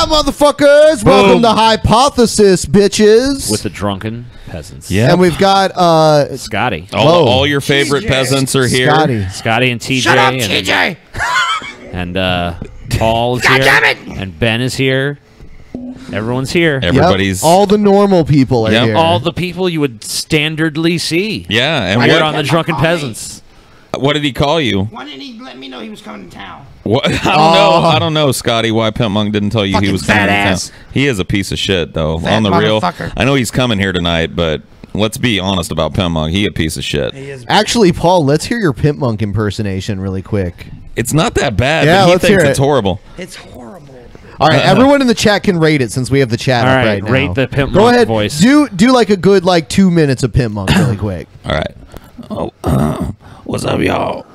Yeah, motherfuckers! Boom. Welcome to HIGHpotHESIS, bitches. With the Drunken Peasants. Yeah, and we've got Scotty. All your favorite peasants are here. Scotty and TJ. Shut up, and, TJ! And Paul is God here. damn it! And Ben is here. Everyone's here. Everybody's all the normal people are here. All the people you would standardly see. Yeah, and we're on the Drunken Peasants. What did he call you? Why didn't he let me know he was coming to town? What? I don't know, Scotty. Why Pimp Monk didn't tell you he was coming to town? He is a piece of shit, though. On the real, I know he's coming here tonight, but let's be honest about Pimp Monk. He a piece of shit. Actually, Paul, let's hear your Pimp Monk impersonation really quick. It's not that bad. Yeah, but he let's thinks hear it's it. horrible. It's horrible. All right, everyone in the chat can rate it since we have the chat up right now. Rate the Pimp Go Monk ahead, voice. Do like a good 2 minutes of Pimp Monk really quick. All right. What's up, y'all?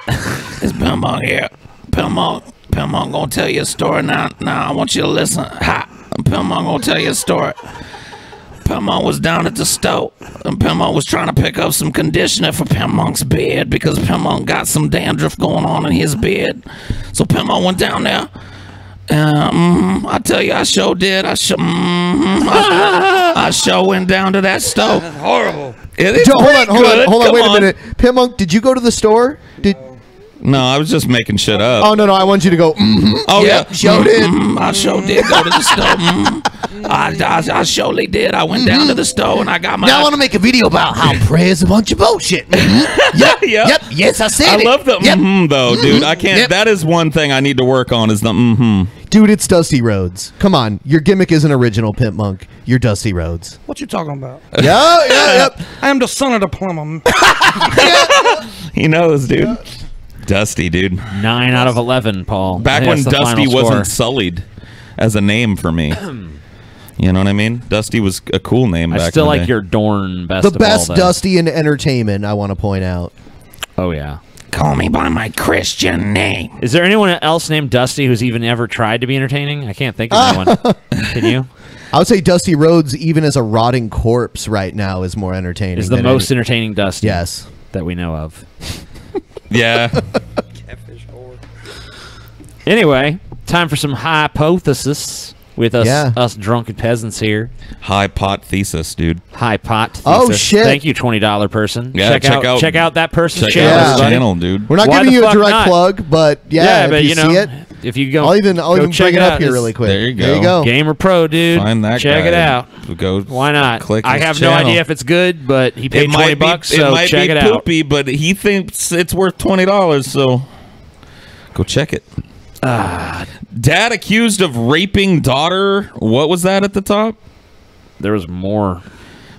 It's Pimp Monk here. Pimp Monk gonna tell you a story now. I want you to listen. Pimp Monk gonna tell you a story. Pimp Monk was down at the stove, and Pimp Monk was trying to pick up some conditioner for Pimp Monk's beard because Pimp Monk got some dandruff going on in his beard. So Pimp Monk went down there. I tell you, I sure did. I sure went down to that stove. Horrible. Hold on, wait a minute. Pimp Monk, did you go to the store? No, I was just making shit up. Oh, no, I want you to go, Oh, yeah. Sure did. I sure did go to the stove. I surely did. I went down to the store and I got my... Now I want to make a video about how prayer's a bunch of bullshit. Yep. Yes, I said I love the though, dude. I can't... Yep. That is one thing I need to work on is the Dude, it's Dusty Rhodes. Come on. Your gimmick isn't original, Pimp Monk. You're Dusty Rhodes. What you talking about? Yep. I am the son of the plumber. He knows, dude. Dusty, dude. 9 out of 11, Paul. Back when Dusty wasn't sullied as a name for me. You know what I mean? Dusty was a cool name back I still in the like day. your Dorn best The of best all, though. Dusty in entertainment, I want to point out. Oh, yeah. Call me by my Christian name. Is there anyone else named Dusty who's even ever tried to be entertaining? I can't think of anyone. Can you? I would say Dusty Rhodes, even as a rotting corpse right now, is more entertaining. Is the most entertaining Dusty that we know of. Yeah. Anyway, time for some HIGHpotHESIS with us drunken peasants here. HIGHpotHESIS, dude. HIGHpotHESIS. Oh, shit. Thank you, $20 person. Yeah, check out that person's check channel. out his channel, dude. We're not Why giving the you a fuck direct not? plug, but but if you see it, if you go, I'll even check bring it out. up here really quick. There you go. There you go. Gamer Pro, dude. Find that check guy. it out. Go. Why not? Click I his have channel. no idea if it's good, but he paid $20, so it might check be it out. poopy, but he thinks it's worth $20, so go check it. Dad accused of raping daughter. What was that at the top? There was more.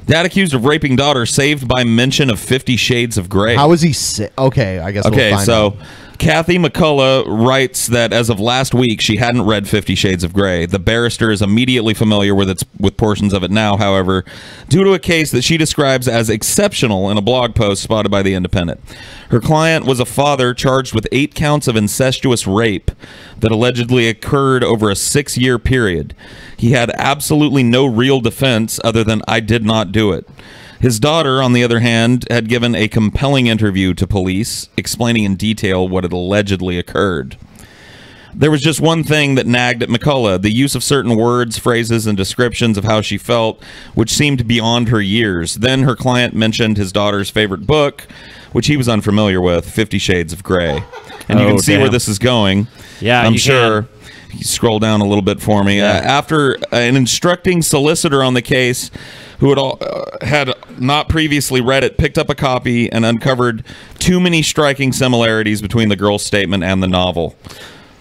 Dad accused of raping daughter saved by mention of 50 Shades of Grey. How is he sick? Okay, I guess we'll find out. Kathy McCullough writes that as of last week, she hadn't read 50 Shades of Grey. The barrister is immediately familiar with portions of it now, however, due to a case that she describes as exceptional in a blog post spotted by The Independent. Her client was a father charged with 8 counts of incestuous rape that allegedly occurred over a 6-year period. He had absolutely no real defense other than, "I did not do it." His daughter, on the other hand, had given a compelling interview to police, explaining in detail what had allegedly occurred. There was just one thing that nagged at McCullough, the use of certain words, phrases, and descriptions of how she felt, which seemed beyond her years. Then her client mentioned his daughter's favorite book, which he was unfamiliar with, 50 Shades of Grey. And you can see where this is going. Yeah, I'm sure. You scroll down a little bit for me. After an instructing solicitor on the case, who had not previously read it, picked up a copy and uncovered too many striking similarities between the girl's statement and the novel.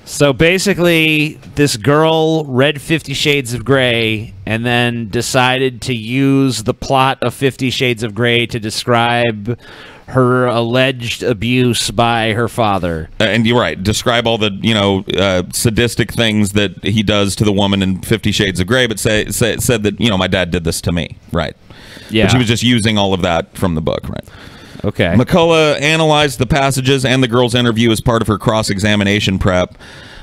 So basically, this girl read 50 Shades of Grey and then decided to use the plot of 50 Shades of Grey to describe her alleged abuse by her father. And you're right. Describe all the, sadistic things that he does to the woman in 50 Shades of Grey, but said that, my dad did this to me. Right. Yeah. But she was just using all of that from the book, right? Okay. McCullough analyzed the passages and the girl's interview as part of her cross-examination prep.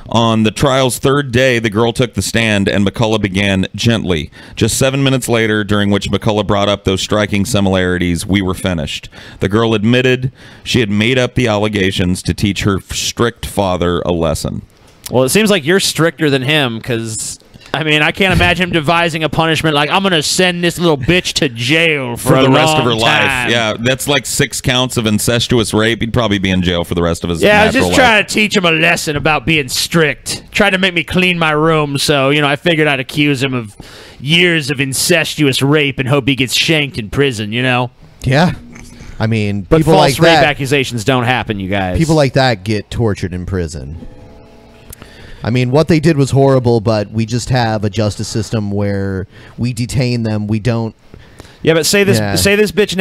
On the trial's third day, the girl took the stand, and McCullough began gently. Just 7 minutes later, during which McCullough brought up those striking similarities, we were finished. The girl admitted she had made up the allegations to teach her strict father a lesson. Well, it seems like you're stricter than him, because I mean, I can't imagine him devising a punishment like, I'm going to send this little bitch to jail for the rest of her long life. time. Yeah, that's like 6 counts of incestuous rape. He'd probably be in jail for the rest of his Yeah, I was natural just life. trying to teach him a lesson about being strict. Tried to make me clean my room, so, I figured I'd accuse him of years of incestuous rape and hope he gets shanked in prison, Yeah. I mean, But people false like rape that. accusations don't happen, you guys. People like that get tortured in prison. I mean, what they did was horrible, but we just have a justice system where we detain them. We don't. Yeah, but say this Yeah. bitch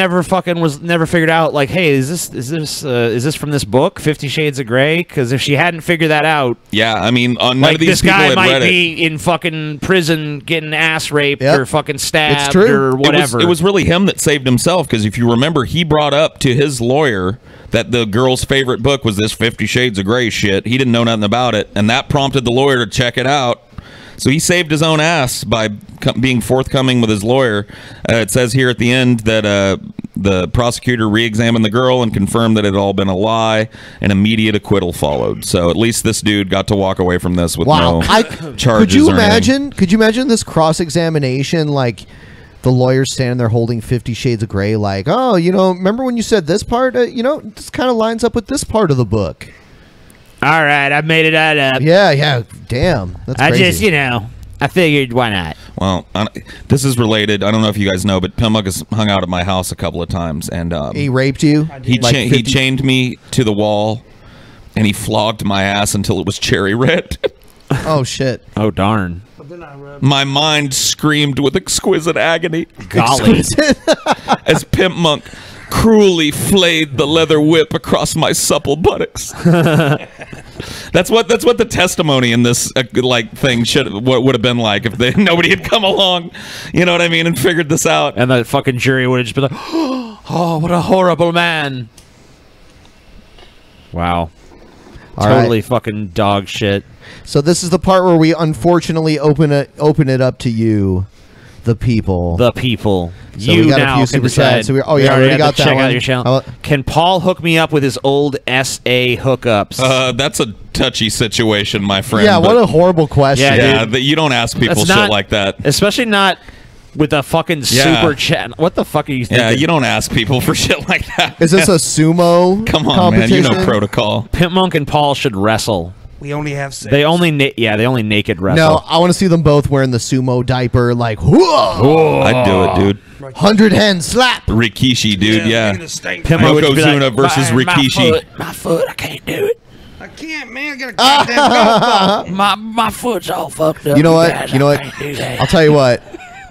never figured out, like, hey, is this from this book, 50 Shades of Grey? Because if she hadn't figured that out, Yeah, I mean, none like, of these this people guy had might read it. be in fucking prison getting ass raped Yep. or fucking stabbed It's true. or whatever. It was really him that saved himself, because if you remember, he brought up to his lawyer that the girl's favorite book was this 50 Shades of Grey shit. He didn't know nothing about it, and that prompted the lawyer to check it out. So he saved his own ass by being forthcoming with his lawyer. It says here at the end that the prosecutor re-examined the girl and confirmed that it had all been a lie. An immediate acquittal followed. So at least this dude got to walk away from this with Wow. no charges. Could you or anything. imagine? Could you imagine this cross-examination? Like, the lawyer's standing there holding 50 Shades of Grey, like, oh, remember when you said this part? This kind of lines up with this part of the book. All right, I made it out up. Yeah. Damn. That's I crazy. just, I figured, why not? Well, this is related. I don't know if you guys know, but Pimmuck has hung out at my house a couple of times, and He raped you? he Like he 50 chained me to the wall, and he flogged my ass until it was cherry red. Oh, shit. Oh, darn. But then I rubbed. My mind screamed with exquisite agony Golly. as Pimp Monk cruelly flayed the leather whip across my supple buttocks. That's what the testimony in this thing would have been like if nobody had come along, you know what I mean, and figured this out. And the fucking jury would have just been like, oh, what a horrible man. Wow. All Totally right. fucking dog shit. So this is the part where we unfortunately open it up to you, the people. The people. So you we got a now few can super decide. chats. So we already have got to that check one. out your channel. How- Can Paul hook me up with his old SA hookups? That's a touchy situation, my friend. Yeah, what but- a horrible question. Yeah, yeah, dude. that you don't ask people That's shit not- like that. Especially not with a fucking Yeah. super chat. What the fuck are you thinking? Yeah, you don't ask people for shit like that. Is this a sumo Come on, man. competition? You know protocol. Pimp Monk and Paul should wrestle. We only have 6. They only naked wrestle. No, I want to see them both wearing the sumo diaper, like, whoa, I'd do it, dude. 100 hand slap. Rikishi, dude. Yeah. Look at the steak. Pimp Monk would just be Yokozuna versus Rikishi. My foot, I can't do it. I can't, man. I got a goddamn golf ball. My foot's all fucked up. You know what? guys, You know I what? can't do that. I'll tell you what.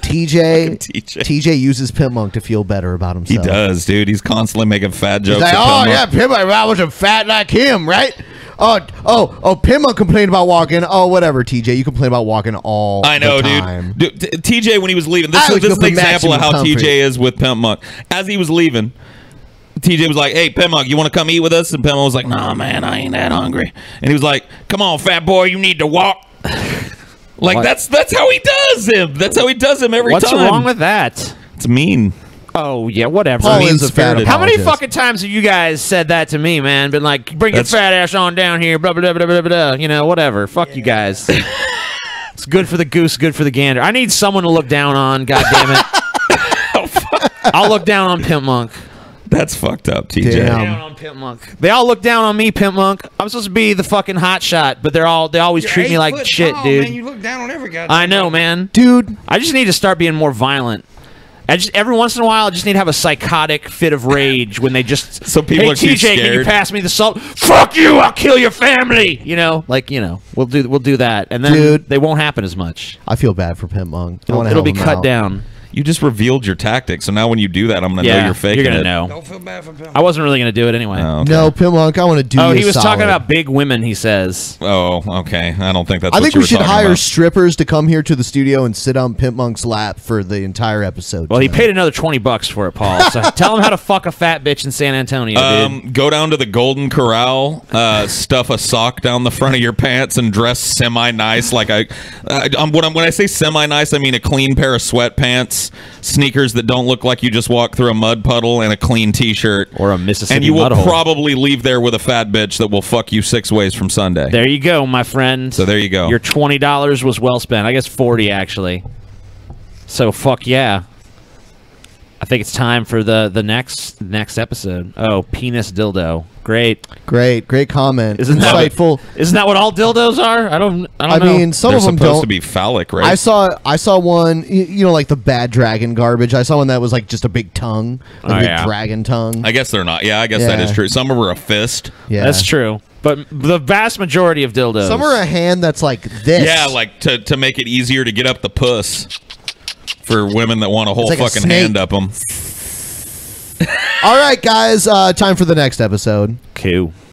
TJ TJ. uses Pimp Monk to feel better about He himself. does, dude. He's constantly making fat jokes. He's like, at oh Pimp yeah, Monk. Pimp Monk, I wasn't fat like him, right? Oh, Pimp Monk complained about walking. Oh, whatever, TJ, you complain about walking all I know, the time. dude. TJ, when he was leaving, this I is would go an for example of maximum how comfort. TJ is with Pimp Monk. As he was leaving, TJ was like, "Hey, Pimp Monk, you want to come eat with us?" And Pimp Monk was like, "Nah, man, I ain't that hungry." And he was like, "Come on, fat boy, you need to walk." Like What? that's how he does him. That's how he does him every What's time. wrong with that? It's mean. Oh yeah, whatever. Paul means is a fat spirited. How many apologist. fucking times have you guys said that to me, man? Been like, bring your That's- fat ass on down here, blah, blah, blah, blah, blah, blah. You know, whatever. Fuck you guys. It's good for the goose, good for the gander. I need someone to look down on, God damn it. I'll look down on Pimp Monk. That's fucked up, TJ. Damn. Down on Pimp Monk. They all look down on me, Pimp Monk. I'm supposed to be the fucking hot shot, but they always You're treat me 8 like foot shit, tall, dude. Man, you look down on every guy. I know, man. Dude, I just need to start being more violent. Every once in a while, I just need to have a psychotic fit of rage when they just. So people hey, are too TJ, can you scared. pass me the salt? Fuck you! I'll kill your family. We'll do that, and then Dude. they won't happen as much. I feel bad for Pimp Monk. I wanna It'll help be him cut out. down. You just revealed your tactics, so now when you do that, I'm gonna know you're faking you're gonna it. know. Don't feel bad for Pimp. I wasn't really gonna do it anyway. Oh, okay. No, Pimp Monk, I want to do you he a was talking solid. about big women. He says. Oh, okay. I don't think that's. I what think you we were should talking hire about. strippers to come here to the studio and sit on Pimp Monk's lap for the entire episode. Well, he tonight. paid another $20 for it, Paul. So tell him how to fuck a fat bitch in San Antonio, dude. Go down to the Golden Corral, stuff a sock down the front of your pants, and dress semi-nice. Like when I say semi-nice, I mean a clean pair of sweatpants, pants, sneakers that don't look like you just walked through a mud puddle, and a clean T-shirt. Or a Mississippi And you will mud hole. probably leave there with a fat bitch that will fuck you 6 ways from Sunday. There you go, my friend. So there you go. Your $20 was well spent. I guess 40 actually. So fuck yeah. I think it's time for the next episode. Oh, penis dildo. Great comment. Isn't insightful? Isn't that what all dildos are? I don't know. I mean, some They're of them supposed don't. to be phallic, right? I saw one, you know, like the bad dragon garbage. I saw one that was like just a big tongue, like a big dragon tongue. I guess they're not. Yeah, I guess that is true. Some of them are a fist. Yeah, that's true. But the vast majority of dildos. Some are a hand that's like this. Yeah, like to make it easier to get up the puss for women that want a whole like fucking hand up them. All right, guys, time for the next episode. Cool.